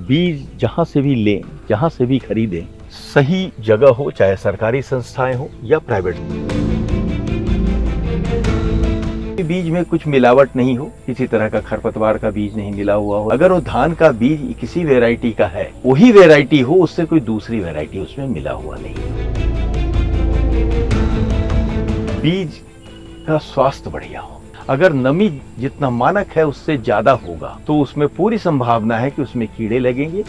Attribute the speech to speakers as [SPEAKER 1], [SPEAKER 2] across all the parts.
[SPEAKER 1] बीज जहाँ से भी लें, जहाँ से भी खरीदें, सही जगह हो, चाहे सरकारी संस्थाएं हो या प्राइवेट। बीज में कुछ मिलावट नहीं हो, किसी तरह का खरपतवार का बीज नहीं मिला हुआ हो। अगर वो धान का बीज किसी वैरायटी का है, वही वैरायटी हो, उससे कोई दूसरी वैरायटी उसमें मिला हुआ नहीं। बीज का स्वास्थ्य बढ़िया हो। अगर नमी जितना मानक है उससे ज्यादा होगा तो उसमें पूरी संभावना है कि उसमें कीड़े लगेंगे।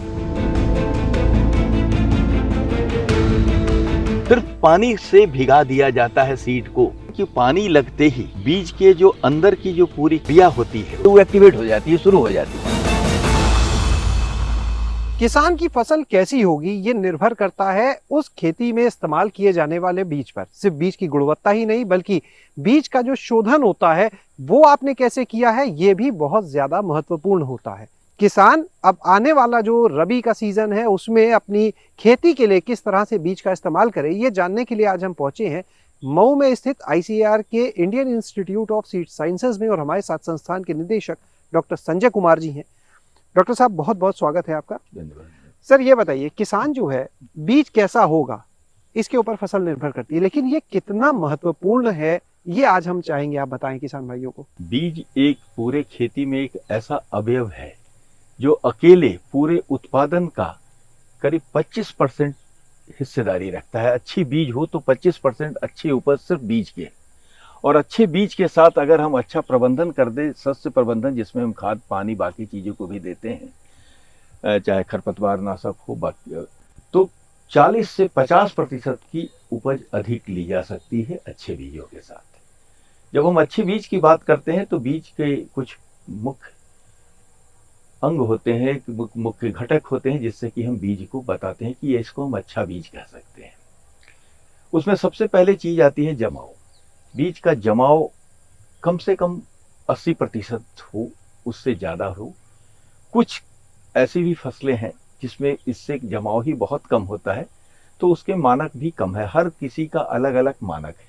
[SPEAKER 1] सिर्फ पानी से भिगा दिया जाता है सीड को, कि पानी लगते ही बीज के जो अंदर की जो पूरी क्रिया होती है वो एक्टिवेट हो जाती है, शुरू हो जाती है।
[SPEAKER 2] किसान की फसल कैसी होगी ये निर्भर करता है उस खेती में इस्तेमाल किए जाने वाले बीज पर। सिर्फ बीज की गुणवत्ता ही नहीं बल्कि बीज का जो शोधन होता है वो आपने कैसे किया है ये भी बहुत ज्यादा महत्वपूर्ण होता है। किसान अब आने वाला जो रबी का सीजन है उसमें अपनी खेती के लिए किस तरह से बीज का इस्तेमाल करे ये जानने के लिए आज हम पहुंचे हैं मऊ में स्थित ICAR के Indian institute of seed sciences में, और हमारे साथ संस्थान के निदेशक डॉक्टर संजय कुमार जी हैं। डॉक्टर साहब बहुत बहुत स्वागत है आपका।
[SPEAKER 1] धन्यवाद।
[SPEAKER 2] सर ये बताइए, किसान जो है बीज कैसा होगा इसके ऊपर फसल निर्भर करती है, लेकिन ये कितना महत्वपूर्ण है ये आज हम चाहेंगे आप बताएं किसान भाइयों को।
[SPEAKER 1] बीज एक पूरे खेती में एक ऐसा अवयव है जो अकेले पूरे उत्पादन का करीब 25% हिस्सेदारी रखता है। अच्छी बीज हो तो 25% अच्छी उपज सिर्फ बीज के, और अच्छे बीज के साथ अगर हम अच्छा प्रबंधन कर दे, शस्य प्रबंधन जिसमें हम खाद पानी बाकी चीजों को भी देते हैं, चाहे खरपतवार नाशक हो बाकी, तो 40 से 50% की उपज अधिक ली जा सकती है अच्छे बीजों के साथ। जब हम अच्छे बीज की बात करते हैं तो बीज के कुछ मुख्य अंग होते हैं, मुख्य घटक होते हैं जिससे कि हम बीज को बताते हैं कि इसको हम अच्छा बीज कह सकते हैं। उसमें सबसे पहले चीज आती है जमाव। बीज का जमाव कम से कम 80% हो, उससे ज्यादा हो। कुछ ऐसी भी फसलें हैं जिसमें इससे जमाव ही बहुत कम होता है तो उसके मानक भी कम है। हर किसी का अलग अलग मानक है।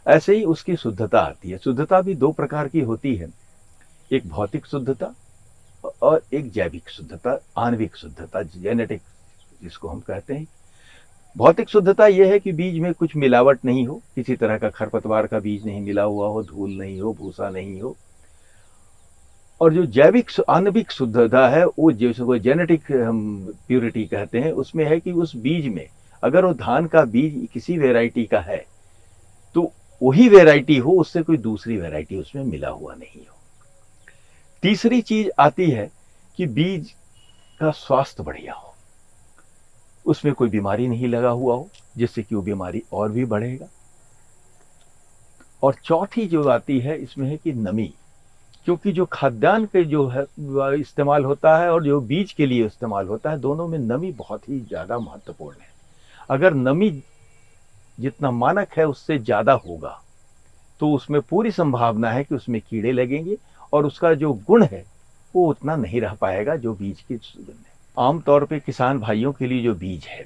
[SPEAKER 1] ऐसे ही उसकी शुद्धता आती है। शुद्धता भी दो प्रकार की होती है, एक भौतिक शुद्धता और एक जैविक शुद्धता, आणविक शुद्धता, जेनेटिक जिसको हम कहते हैं। भौतिक शुद्धता यह है कि बीज में कुछ मिलावट नहीं हो, किसी तरह का खरपतवार का बीज नहीं मिला हुआ हो, धूल नहीं हो, भूसा नहीं हो। और जो जैविक आणविक शुद्धता है वो जिसको जेनेटिक हम प्योरिटी कहते हैं, उसमें है कि उस बीज में अगर वो धान का बीज किसी वैरायटी का है तो वही वैरायटी हो, उससे कोई दूसरी वैरायटी उसमें मिला हुआ नहीं हो। तीसरी चीज आती है कि बीज का स्वास्थ्य बढ़िया हो, उसमें कोई बीमारी नहीं लगा हुआ हो जिससे कि वो बीमारी और भी बढ़ेगा। और चौथी जो आती है इसमें है कि नमी, क्योंकि जो खाद्यान्न के जो है इस्तेमाल होता है और जो बीज के लिए इस्तेमाल होता है, दोनों में नमी बहुत ही ज्यादा महत्वपूर्ण है। अगर नमी जितना मानक है उससे ज्यादा होगा तो उसमें पूरी संभावना है कि उसमें कीड़े लगेंगे और उसका जो गुण है वो उतना नहीं रह पाएगा जो बीज के गुण है। आमतौर पे किसान भाइयों के लिए जो बीज है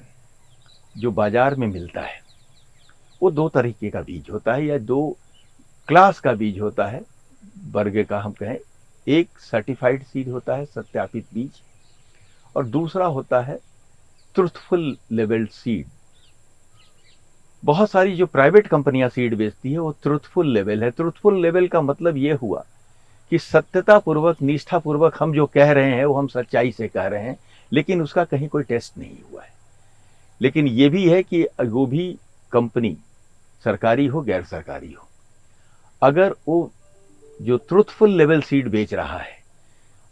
[SPEAKER 1] जो बाजार में मिलता है वो दो तरीके का बीज होता है या दो क्लास का बीज होता है, वर्ग का हम कहें। एक सर्टिफाइड सीड होता है, सत्यापित बीज, और दूसरा होता है ट्रुथफुल लेवल्ड सीड। बहुत सारी जो प्राइवेट कंपनियां सीड बेचती है वो ट्रुथफुल लेवल है। ट्रुथफुल लेवल का मतलब ये हुआ कि सत्यता पूर्वक, निष्ठा पूर्वक हम जो कह रहे हैं वो हम सच्चाई से कह रहे हैं, लेकिन उसका कहीं कोई टेस्ट नहीं हुआ है। लेकिन ये भी है कि वो भी कंपनी सरकारी हो गैर सरकारी हो, अगर वो जो ट्रुथफुल लेवल सीड बेच रहा है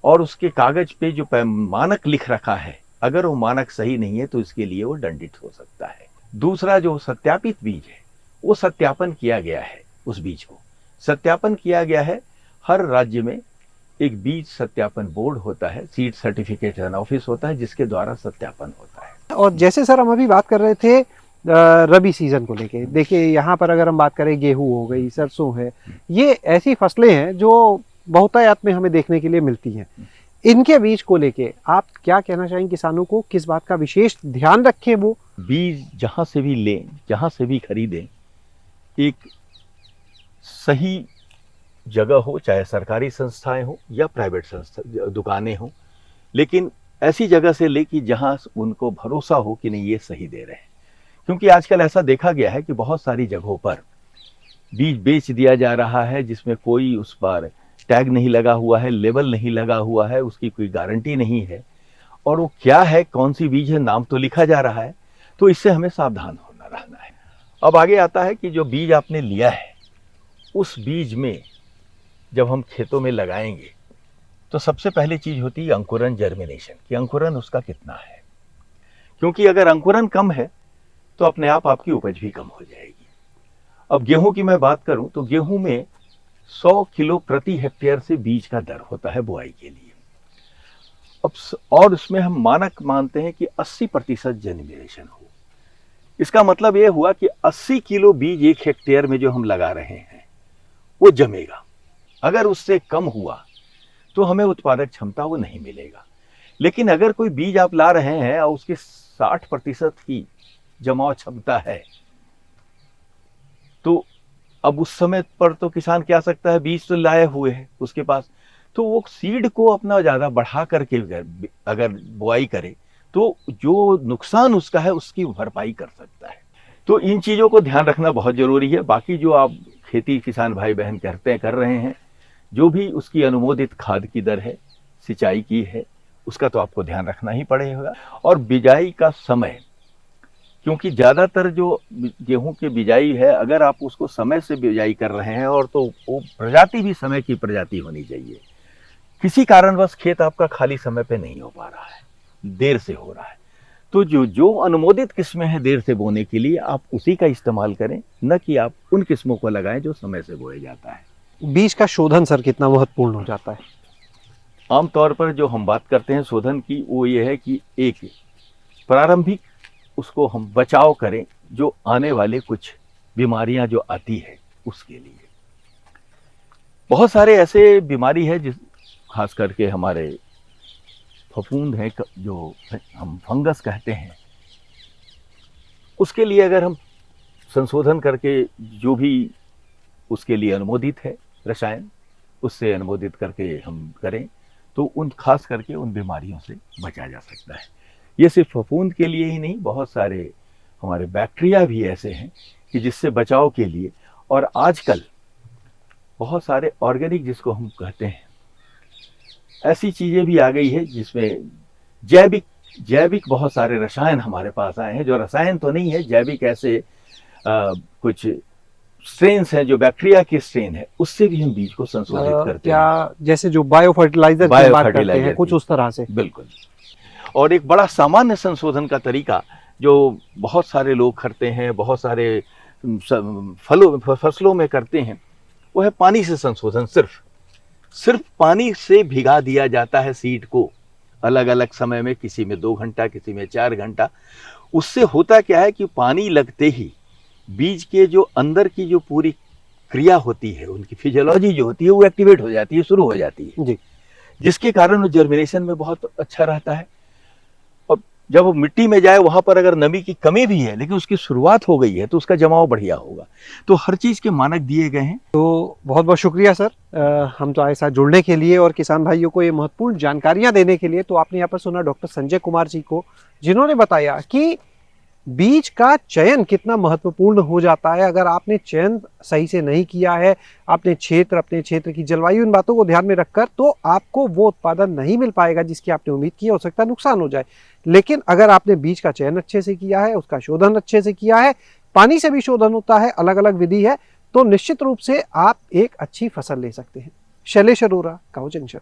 [SPEAKER 1] और उसके कागज पे जो मानक लिख रखा है, अगर वो मानक सही नहीं है तो इसके लिए वो दंडित हो सकता है। दूसरा जो सत्यापित बीज है वो सत्यापन किया गया है, उस बीज को सत्यापन किया गया है। हर राज्य में एक बीज सत्यापन बोर्ड होता है, सीड सर्टिफिकेशन ऑफिस होता है जिसके द्वारा सत्यापन होता है।
[SPEAKER 2] और जैसे सर हम अभी बात कर रहे थे रबी सीजन को लेके, देखिए यहाँ पर अगर हम बात करें गेहूं हो गई, सरसों है, ये ऐसी फसलें हैं जो बहुतायत में हमें देखने के लिए मिलती हैं। इनके बीज को लेके आप क्या कहना चाहेंगे किसानों को, किस बात का विशेष ध्यान रखें? वो
[SPEAKER 1] बीज जहां से भी लें, जहां से भी खरीदें, एक सही जगह हो, चाहे सरकारी संस्थाएं हो या प्राइवेट संस्था दुकानें हो, लेकिन ऐसी जगह से ले कि जहां उनको भरोसा हो कि नहीं ये सही दे रहे हैं। क्योंकि आजकल ऐसा देखा गया है कि बहुत सारी जगहों पर बीज बेच दिया जा रहा है जिसमें कोई उस पर टैग नहीं लगा हुआ है, लेबल नहीं लगा हुआ है, उसकी कोई गारंटी नहीं है, और वो क्या है, कौन सी बीज है, नाम तो लिखा जा रहा है। तो इससे हमें सावधान होना रहना है। अब आगे आता है कि जो बीज आपने लिया है उस बीज में जब हम खेतों में लगाएंगे तो सबसे पहली चीज होती है अंकुरन, जर्मिनेशन, कि अंकुरन उसका कितना है। क्योंकि अगर अंकुरन कम है तो अपने आप आपकी उपज भी कम हो जाएगी। अब गेहूं की मैं बात करूं तो गेहूं में 100 किलो प्रति हेक्टेयर से बीज का दर होता है बुआई के लिए। अब और उसमें हम मानक मानते हैं कि 80% जर्मिनेशन हो। इसका मतलब यह हुआ कि 80 किलो बीज एक हेक्टेयर में जो हम लगा रहे हैं वो जमेगा। अगर उससे कम हुआ तो हमें उत्पादक क्षमता वो नहीं मिलेगा। लेकिन अगर कोई बीज आप ला रहे हैं और उसकी 60% की जमाव क्षमता है तो अब उस समय पर तो किसान क्या सकता है, बीज तो लाए हुए है उसके पास, तो वो सीड को अपना ज्यादा बढ़ा करके अगर बुआई करे तो जो नुकसान उसका है उसकी भरपाई कर सकता है। तो इन चीजों को ध्यान रखना बहुत जरूरी है। बाकी जो आप खेती किसान भाई बहन कर रहे हैं, जो भी उसकी अनुमोदित खाद की दर है, सिंचाई की है, उसका तो आपको ध्यान रखना ही पड़ेगा। और बिजाई का समय, क्योंकि ज्यादातर जो गेहूं की बिजाई है अगर आप उसको समय से बिजाई कर रहे हैं और तो वो प्रजाति भी समय की प्रजाति होनी चाहिए। किसी कारणवश खेत आपका खाली समय पे नहीं हो पा रहा है, देर से हो रहा है, तो जो अनुमोदित किस्में हैं देर से बोने के लिए आप उसी का इस्तेमाल करें, न कि आप उन किस्मों को लगाएं जो समय से बोया जाता है।
[SPEAKER 2] बीज का शोधन सर कितना महत्वपूर्ण हो जाता है?
[SPEAKER 1] आमतौर पर जो हम बात करते हैं शोधन की वो ये है कि एक प्रारंभिक उसको हम बचाव करें जो आने वाले कुछ बीमारियां जो आती है उसके लिए। बहुत सारे ऐसे बीमारी है जिस खास करके हमारे फफूंद है जो हम फंगस कहते हैं, उसके लिए अगर हम संशोधन करके जो भी उसके लिए अनुमोदित है रसायन उससे अनुमोदित करके हम करें तो उन खास करके उन बीमारियों से बचा जा सकता है। ये सिर्फ फफूंद के लिए ही नहीं, बहुत सारे हमारे बैक्टीरिया भी ऐसे हैं कि जिससे बचाव के लिए, और आजकल बहुत सारे ऑर्गेनिक जिसको हम कहते हैं ऐसी चीजें भी आ गई है जिसमें जैविक बहुत सारे रसायन हमारे पास आए हैं, जो रसायन तो नहीं है, जैविक ऐसे कुछ स्ट्रेन्स हैं जो बैक्टीरिया के स्ट्रेन है, उससे भी हम बीज को संशोधित करते हैं।
[SPEAKER 2] क्या जैसे जो बायो फर्टिलाइजर की बात करते हैं कुछ उस तरह से?
[SPEAKER 1] बिल्कुल। और एक बड़ा सामान्य संशोधन का तरीका जो बहुत सारे लोग करते हैं, बहुत सारे फसलों में करते हैं, वो है पानी से संशोधन। सिर्फ पानी से भिगा दिया जाता है सीड को अलग अलग समय में, किसी में 2 घंटा, किसी में 4 घंटा। उससे होता क्या है कि पानी लगते ही बीज के जो अंदर की जो पूरी क्रिया होती है, उनकी फिजियोलॉजी जो होती है वो एक्टिवेट हो जाती है, शुरू हो जाती है जी, जिसके कारण वो जर्मिनेशन में बहुत अच्छा रहता है। और जब वो मिट्टी में जाए वहां पर अगर नमी की कमी भी है लेकिन उसकी शुरुआत हो गई है तो उसका जमाव बढ़िया होगा। तो हर चीज के मानक दिए गए हैं।
[SPEAKER 2] तो बहुत बहुत शुक्रिया सर, हम तो ऐसा जुड़ने के लिए और किसान भाइयों को ये महत्वपूर्ण जानकारियां देने के लिए। तो आपने यहाँ पर सुना डॉक्टर संजय कुमार जी को, जिन्होंने बताया कि बीज का चयन कितना महत्वपूर्ण हो जाता है। अगर आपने चयन सही से नहीं किया है, अपने क्षेत्र की जलवायु, इन बातों को ध्यान में रखकर, तो आपको वो उत्पादन नहीं मिल पाएगा जिसकी आपने उम्मीद की है, हो सकता है नुकसान हो जाए। लेकिन अगर आपने बीज का चयन अच्छे से किया है, उसका शोधन अच्छे से किया है, पानी से भी शोधन होता है, अलग अलग विधि है, तो निश्चित रूप से आप एक अच्छी फसल ले सकते हैं। शैलेश अरोरा, काऊ जंक्शन।